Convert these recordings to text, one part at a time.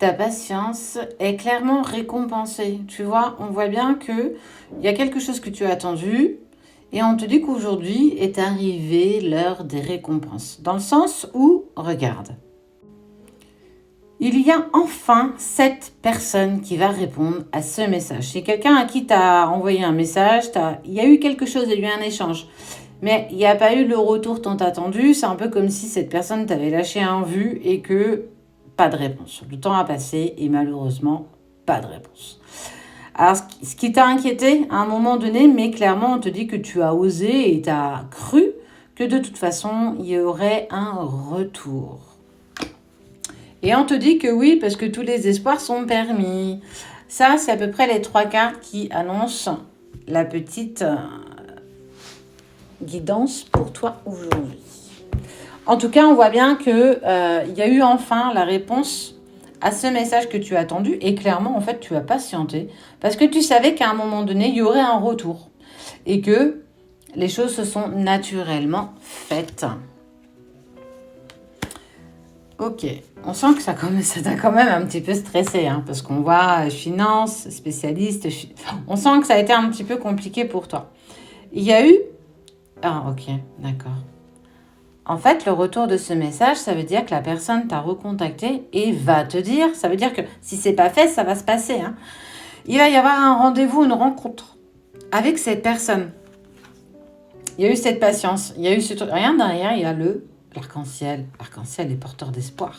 ta patience est clairement récompensée. Tu vois, on voit bien qu'il y a quelque chose que tu as attendu et on te dit qu'aujourd'hui est arrivée l'heure des récompenses. Dans le sens où, regarde, il y a enfin cette personne qui va répondre à ce message. C'est quelqu'un à qui tu as envoyé un message, il y a eu quelque chose, il y a eu un échange. Mais il n'y a pas eu le retour tant attendu. C'est un peu comme si cette personne t'avait lâché un vu et que pas de réponse. Le temps a passé et malheureusement, pas de réponse. Alors, ce qui t'a inquiété à un moment donné, mais clairement, on te dit que tu as osé et tu as cru que de toute façon, il y aurait un retour. Et on te dit que oui, parce que tous les espoirs sont permis. Ça, c'est à peu près les 3 cartes qui annoncent la petite guidance pour toi aujourd'hui. En tout cas, on voit bien que y a eu enfin la réponse à ce message que tu as attendu et clairement, en fait, tu as patienté parce que tu savais qu'à un moment donné, il y aurait un retour et que les choses se sont naturellement faites. Ok, on sent que ça t'a quand même un petit peu stressé, hein, parce qu'on voit finance, spécialiste, on sent que ça a été un petit peu compliqué pour toi. Il y a eu... Ah, ok, d'accord. En fait, le retour de ce message, ça veut dire que la personne t'a recontacté et va te dire, ça veut dire que si c'est pas fait, ça va se passer. Hein. Il va y avoir un rendez-vous, une rencontre avec cette personne. Il y a eu cette patience, il y a eu ce truc. Rien derrière, il y a l'arc-en-ciel. L'arc-en-ciel est porteur d'espoir.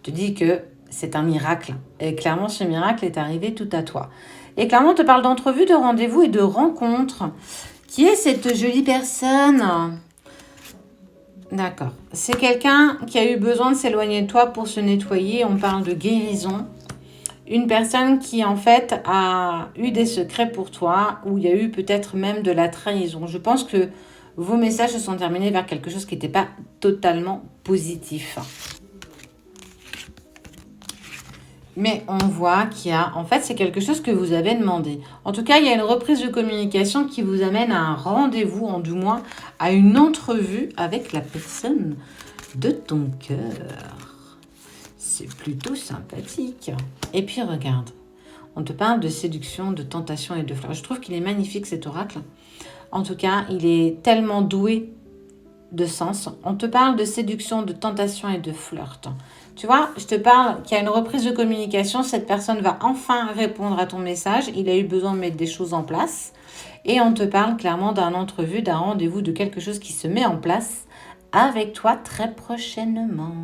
Te dit que c'est un miracle. Et clairement, ce miracle est arrivé tout à toi. Et clairement, on te parle d'entrevue, de rendez-vous et de rencontre. Qui est cette jolie personne ? D'accord. C'est quelqu'un qui a eu besoin de s'éloigner de toi pour se nettoyer. On parle de guérison. Une personne qui, en fait, a eu des secrets pour toi, où il y a eu peut-être même de la trahison. Je pense que vos messages se sont terminés vers quelque chose qui n'était pas totalement positif. Mais on voit qu'il y a... En fait, c'est quelque chose que vous avez demandé. En tout cas, il y a une reprise de communication qui vous amène à un rendez-vous, en du moins à une entrevue avec la personne de ton cœur. C'est plutôt sympathique. Et puis, regarde. On te parle de séduction, de tentation et de fleurs. Je trouve qu'il est magnifique, cet oracle. En tout cas, il est tellement doué de sens. On te parle de séduction, de tentation et de flirt. Tu vois, je te parle qu'il y a une reprise de communication. Cette personne va enfin répondre à ton message. Il a eu besoin de mettre des choses en place. Et on te parle clairement d'un entrevue, d'un rendez-vous, de quelque chose qui se met en place avec toi très prochainement.